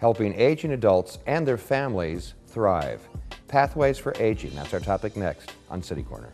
helping aging adults and their families thrive. Pathways for Aging, that's our topic next on City Corner.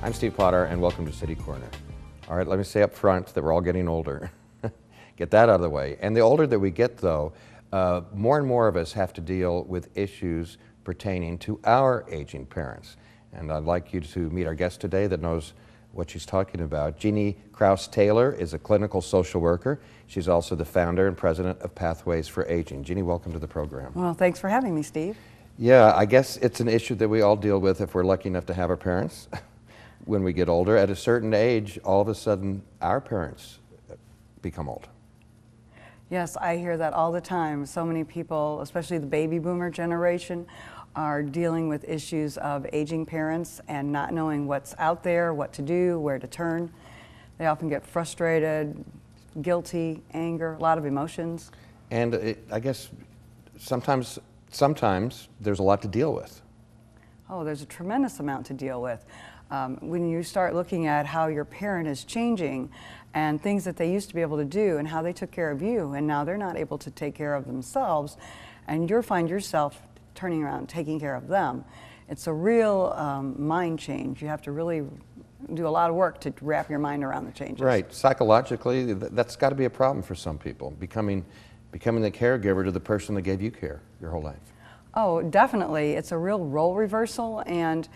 I'm Steve Potter, and welcome to City Corner. All right, let me say up front that we're all getting older. Get that out of the way. And the older that we get, though, more and more of us have to deal with issues pertaining to our aging parents. And I'd like you to meet our guest today that knows what she's talking about. Jeannie Krause-Taylor is a clinical social worker. She's also the founder and president of Pathways for Aging. Jeannie, welcome to the program. Well, thanks for having me, Steve. Yeah, I guess it's an issue that we all deal with if we're lucky enough to have our parents. When we get older, at a certain age, all of a sudden, our parents become old. Yes, I hear that all the time. So many people, especially the baby boomer generation, are dealing with issues of aging parents and not knowing what's out there, what to do, where to turn. They often get frustrated, guilty, anger, a lot of emotions. And I guess sometimes there's a lot to deal with. Oh, there's a tremendous amount to deal with. When you start looking at how your parent is changing and things that they used to be able to do and how they took care of you and now they're not able to take care of themselves, and you find yourself turning around taking care of them, it's a real mind change. You have to really do a lot of work to wrap your mind around the changes. Right. Psychologically, that's got to be a problem for some people, becoming the caregiver to the person that gave you care your whole life. Oh, definitely. It's a real role reversal, and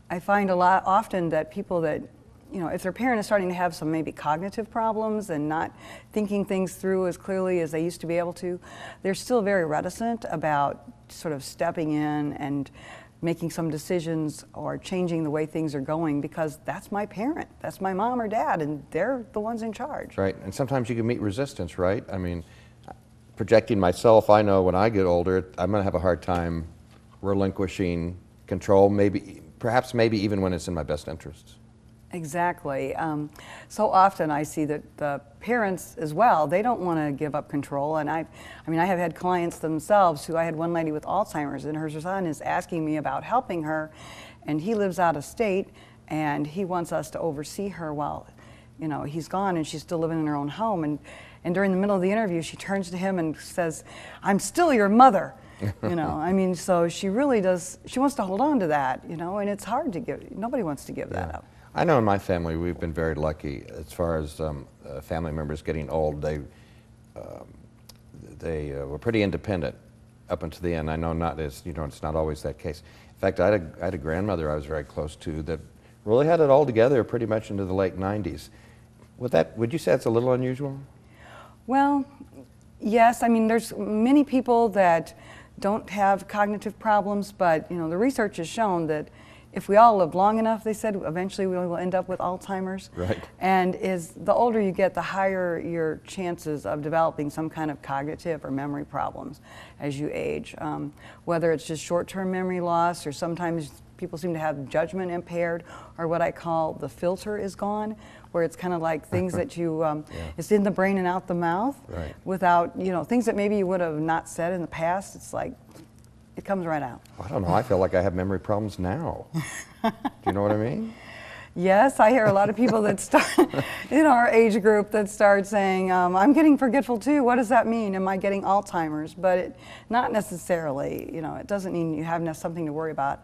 I find often that people that, if their parent is starting to have some maybe cognitive problems and not thinking things through as clearly as they used to be able to, they're still very reticent about sort of stepping in and making some decisions or changing the way things are going, because that's my parent, that's my mom or dad, and they're the ones in charge. Right, and sometimes you can meet resistance, right? I mean, projecting myself, I know when I get older, I'm going to have a hard time relinquishing control, perhaps even when it's in my best interests. Exactly. So often I see that the parents as well, they don't want to give up control. And I have had clients themselves I had one lady with Alzheimer's, and her son is asking me about helping her, and he lives out of state, and he wants us to oversee her while, he's gone, and she's still living in her own home. And during the middle of the interview, she turns to him and says, "I'm still your mother." So she really does, she wants to hold on to that, and it's hard to give, nobody wants to give that up. I know in my family we've been very lucky as far as family members getting old. They were pretty independent up until the end. I know it's not always that case. In fact, I had a grandmother I was very close to that really had it all together pretty much into the late 90s. Would you say that's a little unusual? Well, yes. There's many people that don't have cognitive problems, but the research has shown that if we all live long enough, they said, eventually we will end up with Alzheimer's. Right. And the older you get, the higher your chances of developing some kind of cognitive or memory problems as you age. Whether it's just short-term memory loss, or sometimes people seem to have judgment impaired, or what I call the filter is gone, where it's kind of like things that you, it's in the brain and out the mouth, right, without, things that maybe you would have not said in the past. It's like, it comes right out. I don't know, I feel like I have memory problems now. Do you know what I mean? Yes, I hear a lot of people that start in our age group that start saying, I'm getting forgetful too. What does that mean? Am I getting Alzheimer's? But not necessarily. It doesn't mean you have something to worry about.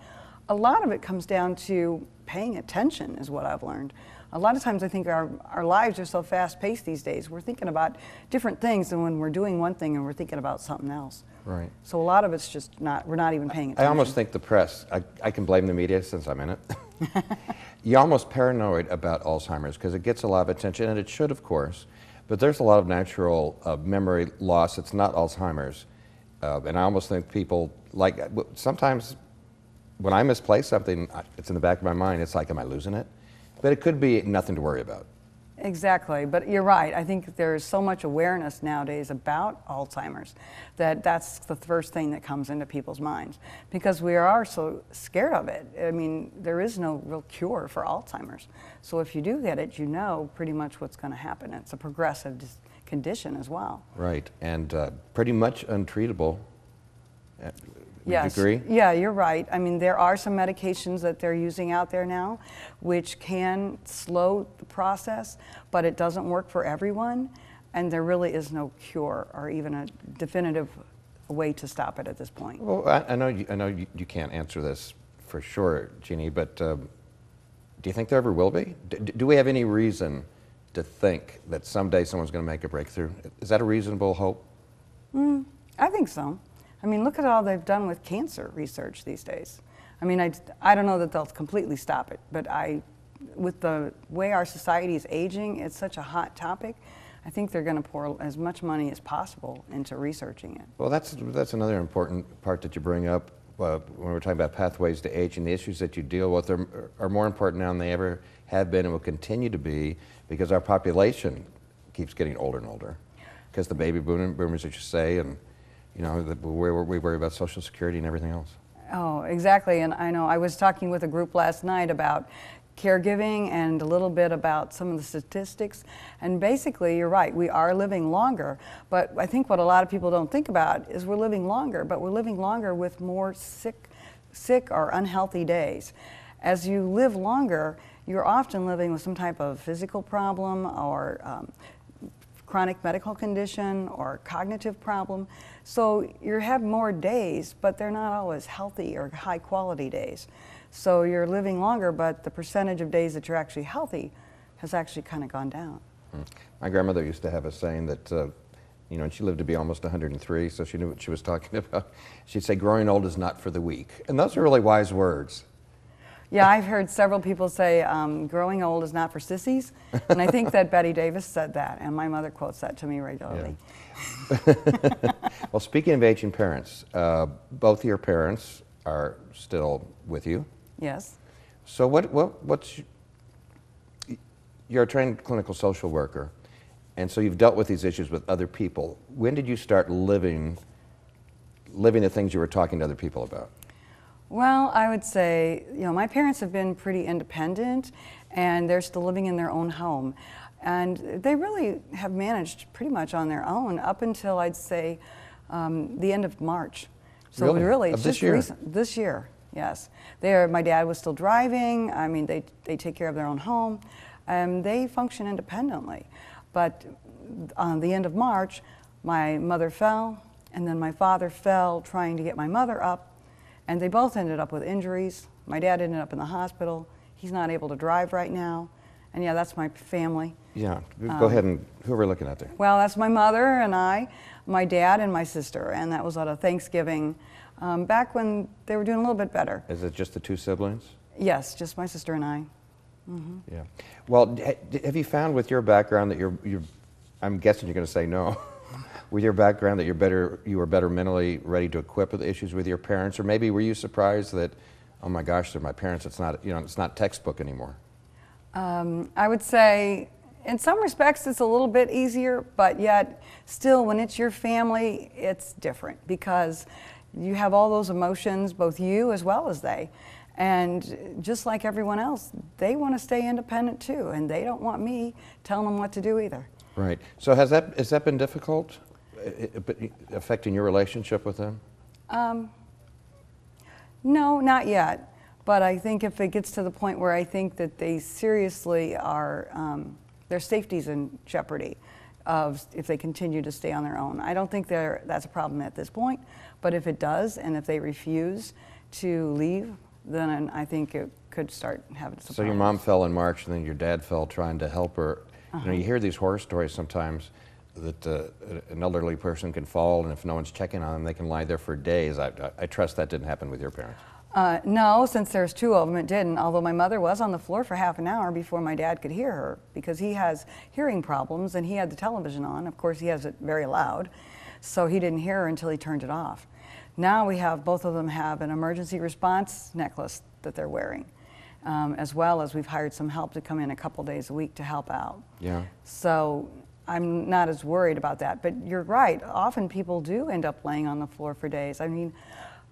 A lot of it comes down to paying attention, is what I've learned. A lot of times I think our lives are so fast-paced these days. We're thinking about different things than when we're doing one thing and we're thinking about something else. Right. So a lot of it's just we're not even paying attention. I almost think the press, I can blame the media since I'm in it. You're almost paranoid about Alzheimer's because it gets a lot of attention, and it should, of course, but there's a lot of natural memory loss. It's not Alzheimer's. And I almost think people, sometimes when I misplace something, it's in the back of my mind, it's like, am I losing it? But it could be nothing to worry about. Exactly, but you're right. I think there's so much awareness nowadays about Alzheimer's that that's the first thing that comes into people's minds because we are so scared of it. I mean, there is no real cure for Alzheimer's. So if you do get it, you know pretty much what's going to happen. It's a progressive condition as well. Right, and pretty much untreatable. Would Yes. you agree? Yeah, you're right. I mean, there are some medications that they're using out there now which can slow the process, but it doesn't work for everyone, and there really is no cure or even a definitive way to stop it at this point. Well, I know you can't answer this for sure, Jeannie, but do you think there ever will be? Do we have any reason to think that someday someone's going to make a breakthrough? Is that a reasonable hope? I think so. I mean, look at all they've done with cancer research these days. I mean, I don't know that they'll completely stop it, but with the way our society is aging, it's such a hot topic. I think they're going to pour as much money as possible into researching it. Well, that's another important part that you bring up when we're talking about pathways to aging. The issues that you deal with are more important now than they ever have been and will continue to be because our population keeps getting older and older. Because the baby boomers, as you say, and you know, we worry about Social Security and everything else. Oh, exactly. And I know I was talking with a group last night about caregiving and a little bit about some of the statistics. And basically, you're right, we are living longer. But I think what a lot of people don't think about is we're living longer, but we're living longer with more sick or unhealthy days. As you live longer, you're often living with some type of physical problem or chronic medical condition or cognitive problem. So you have more days, but they're not always healthy or high quality days. So you're living longer, but the percentage of days that you're actually healthy has actually kind of gone down. My grandmother used to have a saying that, you know, and she lived to be almost 103, so she knew what she was talking about. She'd say, growing old is not for the weak. And those are really wise words. Yeah, I've heard several people say growing old is not for sissies, and I think that Betty Davis said that, and my mother quotes that to me regularly. Yeah. Well, speaking of aging parents, both your parents are still with you. Yes. So you're a trained clinical social worker, and so you've dealt with these issues with other people. When did you start living the things you were talking to other people about? Well, I would say, you know, my parents have been pretty independent and they're still living in their own home. And they really have managed pretty much on their own up until I'd say the end of March. So really it's this just year? This year, yes. My dad was still driving. I mean, they take care of their own home. They function independently. But on the end of March, my mother fell and then my father fell trying to get my mother up. And they both ended up with injuries. My dad ended up in the hospital. He's not able to drive right now. And yeah, that's my family. Yeah, go ahead and who are we looking at there? Well, that's my mother and I, my dad and my sister. And that was at a Thanksgiving back when they were doing a little bit better. Is it just the two siblings? Yes, just my sister and I. Mm-hmm. Yeah. Well, have you found with your background that you're I'm guessing you're going to say no. With your background, that you were better mentally ready to equip with issues with your parents, or maybe were you surprised that, oh my gosh, they're my parents. It's not, you know, it's not textbook anymore. I would say, in some respects, it's a little bit easier, but yet, still, when it's your family, it's different because you have all those emotions, both you as well as they, and just like everyone else, they want to stay independent too, and they don't want me telling them what to do either. Right. So has that been difficult? Affecting your relationship with them? No, not yet. But I think if it gets to the point where I think that they seriously are, their safety's in jeopardy if they continue to stay on their own. I don't think that's a problem at this point, but if it does, and if they refuse to leave, then I think it could start having some So your mom fell in March, and then your dad fell trying to help her. You know, you hear these horror stories sometimes that an elderly person can fall, and if no one's checking on them, they can lie there for days. I trust that didn't happen with your parents. No, since there's two of them, it didn't, although my mother was on the floor for half an hour before my dad could hear her because he has hearing problems and he had the television on. Of course, he has it very loud, so he didn't hear her until he turned it off. Now both of them have an emergency response necklace that they're wearing. as well as we've hired some help to come in a couple days a week to help out. Yeah. So I'm not as worried about that. But you're right, often people do end up laying on the floor for days. I mean,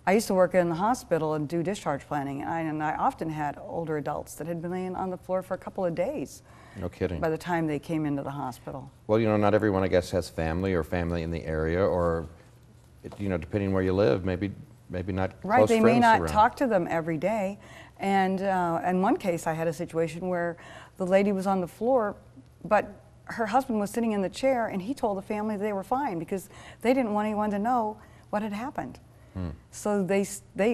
I used to work in the hospital and do discharge planning, and I often had older adults that had been laying on the floor for a couple of days. No kidding. By the time they came into the hospital. Well, you know, not everyone, I guess, has family or family in the area, or, you know, depending where you live, maybe not right, close they friends may not around. talk to them every day. And in one case, I had a situation where the lady was on the floor, but her husband was sitting in the chair, and he told the family they were fine because they didn't want anyone to know what had happened. So they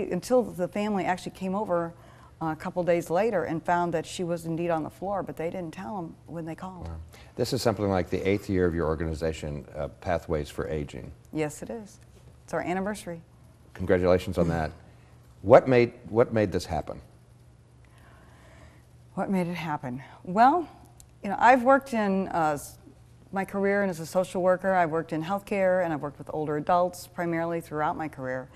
until the family actually came over a couple days later and found that she was indeed on the floor, but they didn't tell them when they called. Wow. This is something like the 8th year of your organization, Pathways for Aging. Yes, it is. It's our anniversary. Congratulations on that. What made this happen? What made it happen? Well, you know, I've worked in my career and as a social worker. I've worked in healthcare and I've worked with older adults primarily throughout my career.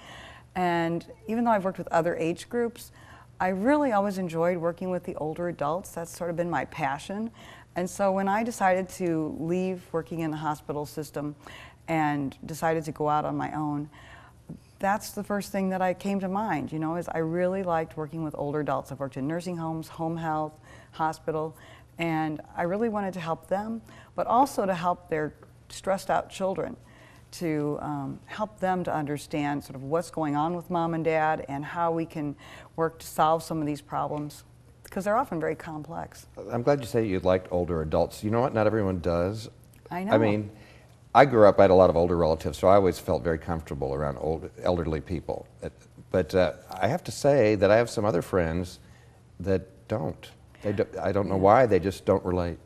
And even though I've worked with other age groups, I really always enjoyed working with the older adults. That's sort of been my passion. And so when I decided to leave working in the hospital system and decided to go out on my own, that's the first thing that I came to mind, you know, is I really liked working with older adults. I've worked in nursing homes, home health, hospital, and I really wanted to help them, but also to help their stressed out children, to help them to understand sort of what's going on with mom and dad and how we can work to solve some of these problems, because they're often very complex. I'm glad you say you liked older adults. You know what? Not everyone does. I know. I mean, I grew up, I had a lot of older relatives, so I always felt very comfortable around elderly people. But I have to say that I have some other friends that don't. I don't know why, they just don't relate.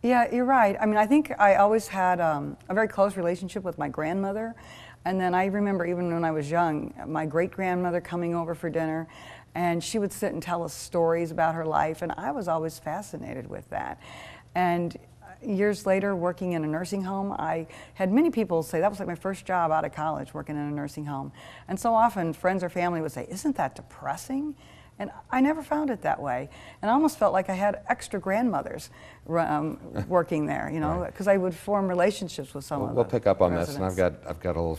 Yeah, you're right. I mean, I think I always had a very close relationship with my grandmother. And then I remember even when I was young, my great-grandmother coming over for dinner, and she would sit and tell us stories about her life, and I was always fascinated with that. And years later, working in a nursing home, I had many people say that was like my first job out of college, working in a nursing home. And so often friends or family would say, "Isn't that depressing?" And I never found it that way. And I almost felt like I had extra grandmothers working there, you know, because I would form relationships with some of them. We'll pick up on this, and I've got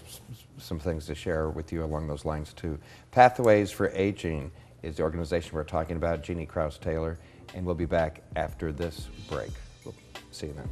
some things to share with you along those lines too. Pathways for Aging is the organization we're talking about, Jeannie Krause-Taylor, and we'll be back after this break. We'll see you then.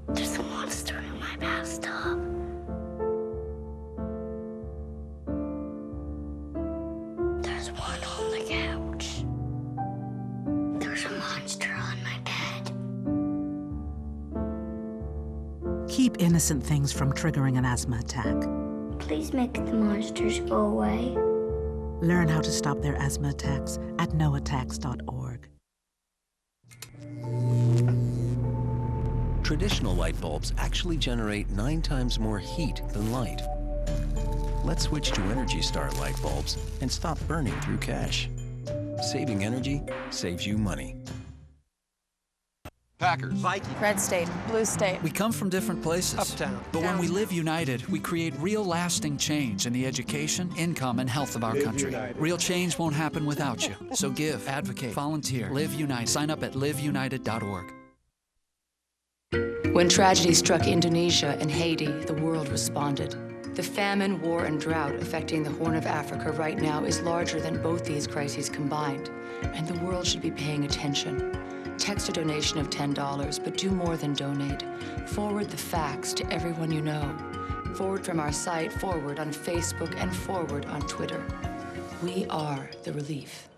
There's a monster in my bathtub. There's one on the couch. There's a monster on my bed. Keep innocent things from triggering an asthma attack. Please make the monsters go away. Learn how to stop their asthma attacks at noattacks.org. Traditional light bulbs actually generate 9 times more heat than light. Let's switch to Energy Star light bulbs and stop burning through cash. Saving energy saves you money. Packers, Vikings, Red State, Blue State. We come from different places. Uptown. But when we live united, we create real lasting change in the education, income, and health of our country. Real change won't happen without you. So give, advocate, volunteer, Live United. Sign up at liveunited.org. When tragedy struck Indonesia and Haiti, the world responded. The famine, war, and drought affecting the Horn of Africa right now is larger than both these crises combined, and the world should be paying attention. Text a donation of $10, but do more than donate. Forward the facts to everyone you know. Forward from our site, forward on Facebook, and forward on Twitter. We are the relief.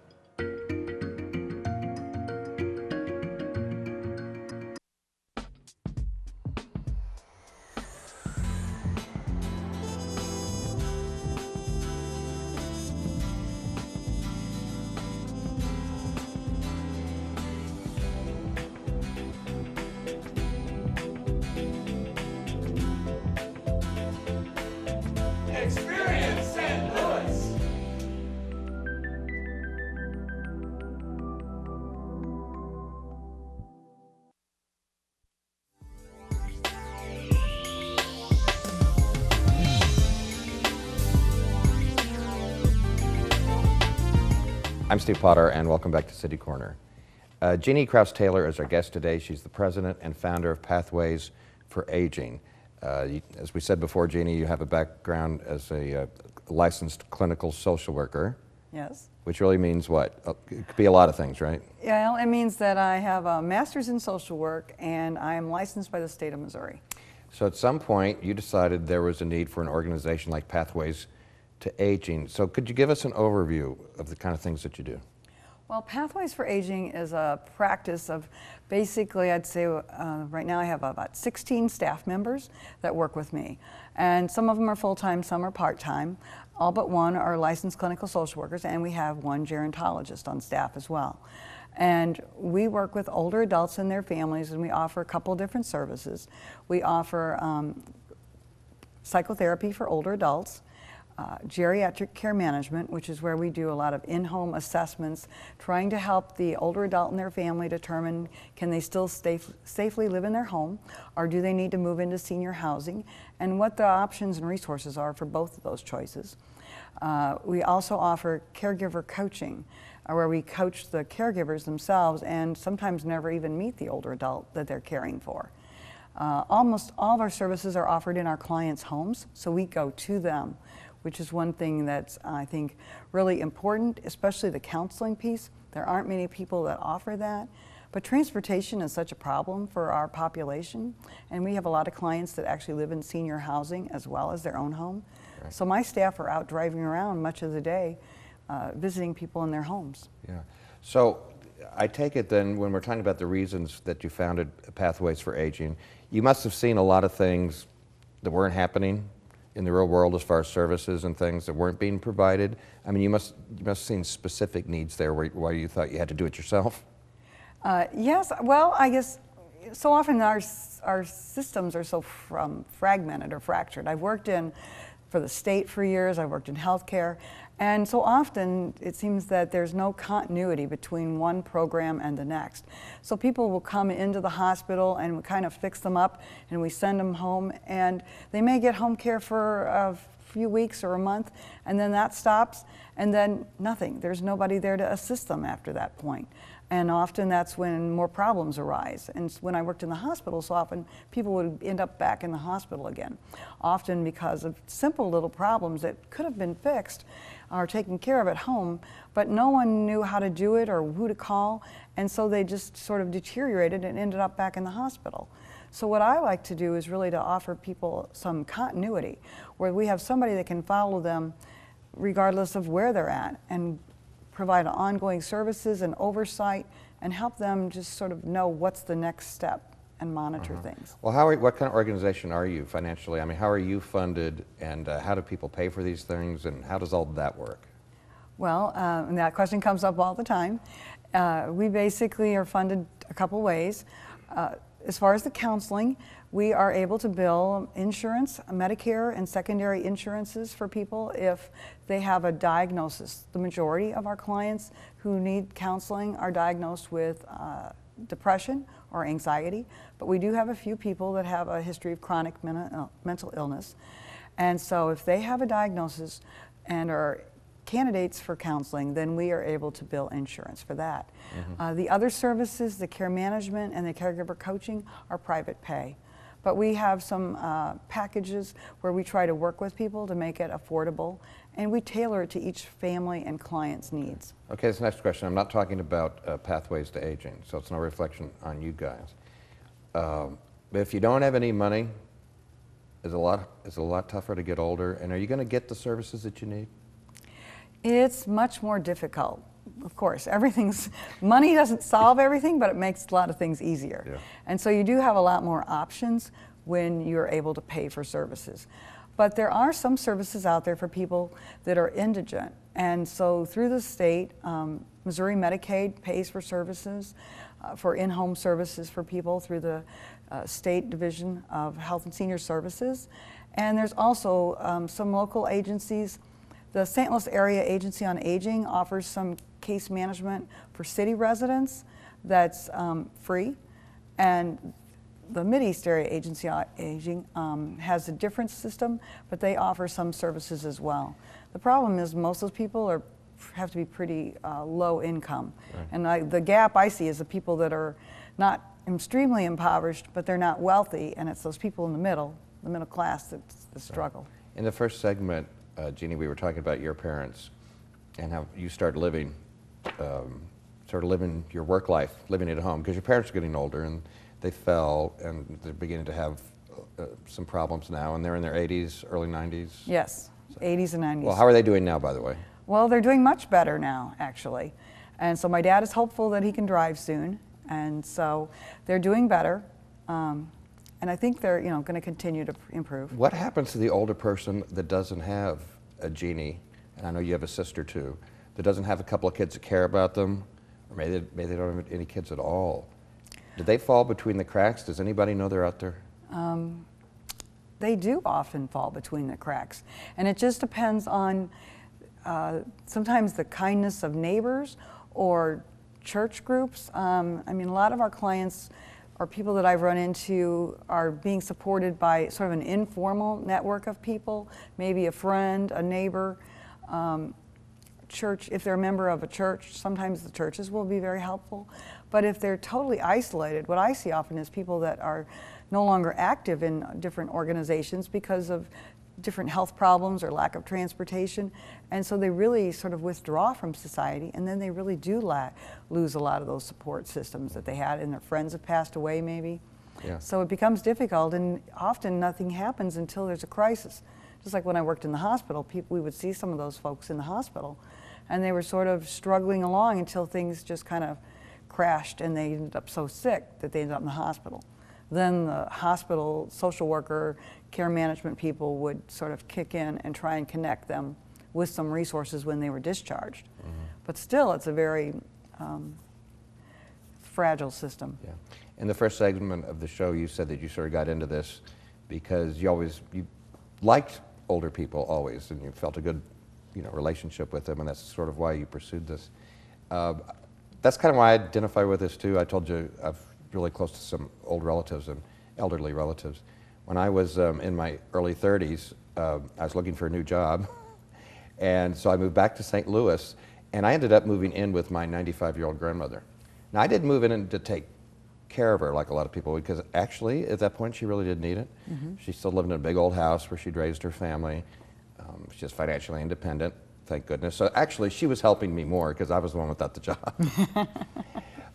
Experience St. Louis. I'm Steve Potter, and welcome back to City Corner. Jeannie Krause-Taylor is our guest today. She's the president and founder of Pathways for Aging. As we said before, Jeannie, you have a background as a licensed clinical social worker. Yes. Which really means what? It could be a lot of things, right? Yeah, well, it means that I have a master's in social work and I am licensed by the state of Missouri. So at some point, you decided there was a need for an organization like Pathways to Aging. So could you give us an overview of the kind of things that you do? Well, Pathways for Aging is a practice of basically, I'd say right now I have about 16 staff members that work with me. And some of them are full-time, some are part-time. All but one are licensed clinical social workers, and we have one gerontologist on staff as well. And we work with older adults and their families, and we offer a couple different services. We offer psychotherapy for older adults, geriatric care management, which is where we do a lot of in-home assessments, trying to help the older adult and their family determine can they still safely live in their home, or do they need to move into senior housing, and what the options and resources are for both of those choices. We also offer caregiver coaching, where we coach the caregivers themselves and sometimes never even meet the older adult that they're caring for. Almost all of our services are offered in our clients' homes, so we go to them, which is one thing that's, I think, really important, especially the counseling piece. There aren't many people that offer that, but transportation is such a problem for our population, and we have a lot of clients that actually live in senior housing as well as their own home. Right. So my staff are out driving around much of the day, visiting people in their homes. Yeah. So I take it then, when we're talking about the reasons that you founded Pathways for Aging, you must have seen a lot of things that weren't happening in the real world as far as services and things that weren't being provided. I mean, you must have seen specific needs there where you thought you had to do it yourself? Yes, well, I guess so often our systems are so fragmented or fractured. I've worked for the state for years, I've worked in healthcare, and so often it seems that there's no continuity between one program and the next. So people will come into the hospital and we kind of fix them up and we send them home, and they may get home care for a few weeks or a month, and then that stops, and then nothing. There's nobody there to assist them after that point. And often that's when more problems arise. And when I worked in the hospital, so often people would end up back in the hospital again, often because of simple little problems that could have been fixed or taken care of at home, but no one knew how to do it or who to call, and so they just sort of deteriorated and ended up back in the hospital. So what I like to do is really to offer people some continuity, where we have somebody that can follow them regardless of where they're at, and provide ongoing services and oversight and help them just sort of know what's the next step and monitor things. Well, what kind of organization are you financially? I mean, how are you funded, and how do people pay for these things, and how does all that work? Well, and that question comes up all the time. We basically are funded a couple ways. As far as the counseling, we are able to bill insurance, Medicare and secondary insurances for people if they have a diagnosis. The majority of our clients who need counseling are diagnosed with depression or anxiety, but we do have a few people that have a history of chronic mental illness. And so if they have a diagnosis and are candidates for counseling, then we are able to bill insurance for that. The other services, the care management and the caregiver coaching, are private pay. But we have some packages where we try to work with people to make it affordable, and we tailor it to each family and client's needs. Okay, this next question, I'm not talking about Pathways to Aging, so it's no reflection on you guys. But if you don't have any money, is it a lot tougher to get older, and are you going to get the services that you need? It's much more difficult. Of course, money doesn't solve everything, but it makes a lot of things easier. Yeah. And so you do have a lot more options when you're able to pay for services. But there are some services out there for people that are indigent. And so through the state, Missouri Medicaid pays for services, for in-home services for people through the State Division of Health and Senior Services. And there's also some local agencies. The St. Louis Area Agency on Aging offers some case management for city residents that's free. And the Mideast Area Agency on Aging has a different system, but they offer some services as well. The problem is most of those people have to be pretty low income. Right. And the gap I see is the people that are not extremely impoverished, but they're not wealthy, and it's those people in the middle class that struggle. In the first segment, Jeannie, we were talking about your parents and how you started living, your work life, living at home, because your parents are getting older and they fell and they're beginning to have some problems now, and they're in their 80s, early 90s. Yes, so, 80s and 90s. Well, how are they doing now, by the way? Well, they're doing much better now, actually. And so my dad is hopeful that he can drive soon, and so they're doing better. And I think they're going to continue to improve. What happens to the older person that doesn't have a Jeannie, and I know you have a sister too, that doesn't have a couple of kids that care about them, or maybe they don't have any kids at all? Do they fall between the cracks? Does anybody know they're out there? They do often fall between the cracks. And it just depends on sometimes the kindness of neighbors or church groups. I mean, a lot of our clients or people that I've run into are being supported by sort of an informal network of people, maybe a friend, a neighbor, church. If they're a member of a church, sometimes the churches will be very helpful. But if they're totally isolated, what I see often is people that are no longer active in different organizations because of different health problems or lack of transportation, and so they really sort of withdraw from society, and then they really do lose a lot of those support systems that they had, and their friends have passed away maybe. Yeah. So it becomes difficult, and often nothing happens until there's a crisis. Just like when I worked in the hospital, we would see some of those folks in the hospital, and they were sort of struggling along until things just kind of crashed, and they ended up so sick that they ended up in the hospital. Then the hospital social worker, care management people would sort of kick in and try and connect them with some resources when they were discharged. Mm-hmm. But still, it's a very fragile system. Yeah. In the first segment of the show, you said that you sort of got into this because you liked older people always, and you felt a good, relationship with them, and that's sort of why you pursued this. That's kind of why I identify with this too. I told you I've really close to some old relatives and elderly relatives. When I was in my early 30s, I was looking for a new job, and so I moved back to St. Louis, and I ended up moving in with my 95-year-old grandmother. Now, I didn't move in to take care of her like a lot of people, because actually, at that point, she really didn't need it. Mm-hmm. She still lived in a big old house where she'd raised her family. She's financially independent, thank goodness. So actually, she was helping me more because I was the one without the job.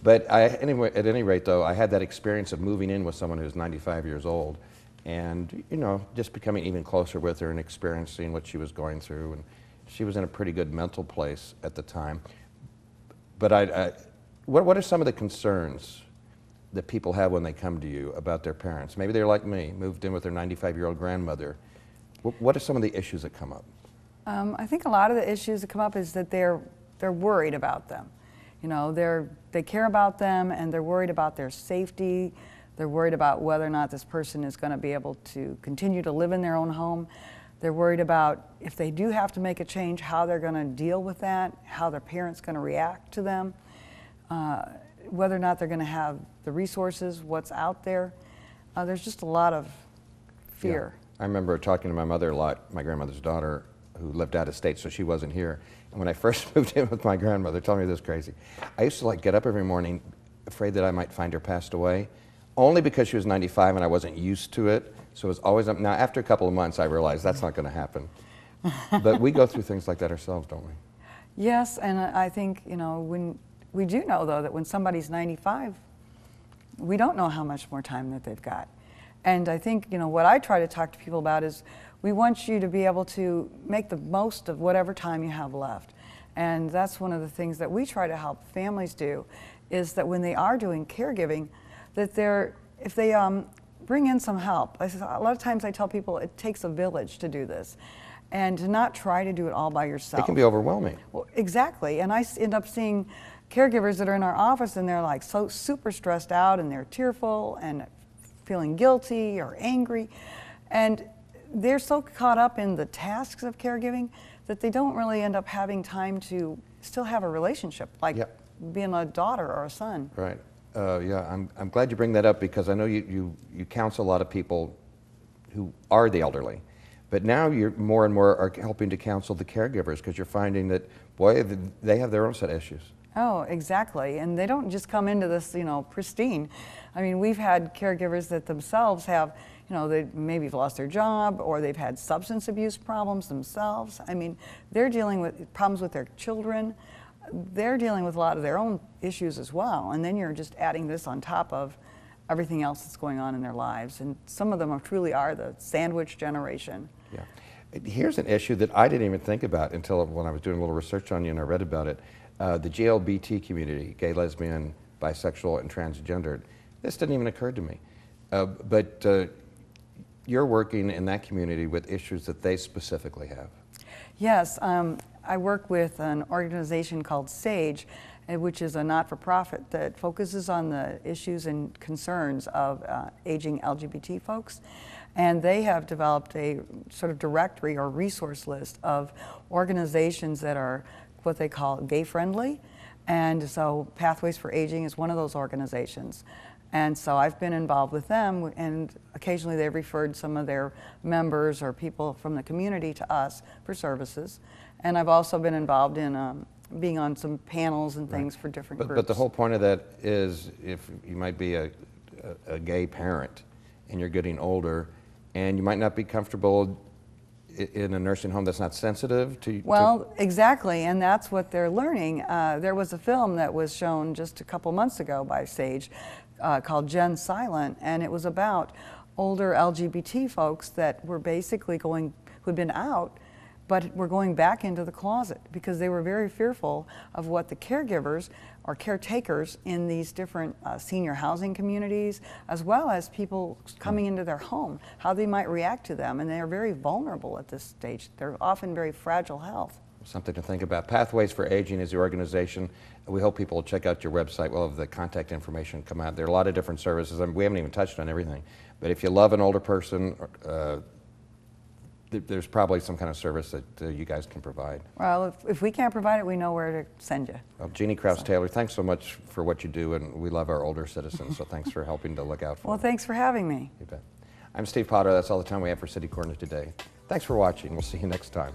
But anyway, at any rate, though, I had that experience of moving in with someone who's 95 years old, and just becoming even closer with her and experiencing what she was going through. And she was in a pretty good mental place at the time. But what are some of the concerns that people have when they come to you about their parents? Maybe they're like me, moved in with their 95-year-old grandmother. What are some of the issues that come up? I think a lot of the issues that come up is that they're worried about them. They care about them, and they're worried about their safety. They're worried about whether or not this person is going to be able to continue to live in their own home. They're worried about if they do have to make a change, how they're going to deal with that, how their parents going to react to them, whether or not they're going to have the resources, what's out there. There's just a lot of fear. Yeah. I remember talking to my mother a lot, my grandmother's daughter, who lived out of state, so she wasn't here. And when I first moved in with my grandmother, tell me this crazy, I used to get up every morning afraid that I might find her passed away, only because she was 95 and I wasn't used to it. So it was always up. Now, after a couple of months, I realized that's not going to happen. But we go through things like that ourselves, don't we? Yes, and I think, when we do know, though, that when somebody's 95, we don't know how much more time that they've got. And I think, what I try to talk to people about is we want you to be able to make the most of whatever time you have left. And that's one of the things that we try to help families do, is that when they are doing caregiving, that if they bring in some help. A lot of times I tell people it takes a village to do this, and to not try to do it all by yourself. It can be overwhelming. Well, exactly, and I end up seeing caregivers that are in our office, and they're so super stressed out, and they're tearful and feeling guilty or angry, and they're so caught up in the tasks of caregiving that they don't really end up having time to still have a relationship, like being a daughter or a son. Right. Yeah, I'm glad you bring that up, because I know you counsel a lot of people who are the elderly, but now you're more and more are helping to counsel the caregivers, because you're finding that, boy, they have their own set of issues. Oh, exactly. And they don't just come into this, pristine. I mean, we've had caregivers that themselves have, they maybe have lost their job, or they've had substance abuse problems themselves. I mean, they're dealing with problems with their children. They're dealing with a lot of their own issues as well. And then you're just adding this on top of everything else that's going on in their lives. And some of them truly are the sandwich generation. Yeah. Here's an issue that I didn't even think about until when I was doing a little research on you and I read about it. The GLBT community, gay, lesbian, bisexual, and transgendered. This didn't even occur to me. But you're working in that community with issues that they specifically have. Yes, I work with an organization called SAGE, which is a not-for-profit that focuses on the issues and concerns of aging LGBT folks. And they have developed a sort of directory or resource list of organizations that are what they call gay-friendly. And so Pathways for Aging is one of those organizations. And so I've been involved with them, and occasionally they've referred some of their members or people from the community to us for services. And I've also been involved in being on some panels and things for different groups. But the whole point of that is, if you might be a gay parent and you're getting older, and you might not be comfortable in a nursing home that's not sensitive to... Well, exactly, and that's what they're learning. There was a film that was shown just a couple months ago by SAGE called Gen Silent, and it was about older LGBT folks that were basically who'd been out, but were going back into the closet because they were very fearful of what the caregivers or caretakers in these different senior housing communities, as well as people coming into their home, how they might react to them. And they are very vulnerable at this stage. They're often very fragile health. Something to think about. Pathways for Aging is the organization. We hope people will check out your website. We'll have the contact information come out. There are a lot of different services. I mean, we haven't even touched on everything. But if you love an older person, there's probably some kind of service that you guys can provide. Well, if we can't provide it, we know where to send you. Well, Jeannie Krause-Taylor, thanks so much for what you do, and we love our older citizens, so thanks for helping to look out for them. Well, thanks for having me. You bet. I'm Steve Potter. That's all the time we have for City Corner today. Thanks for watching. We'll see you next time.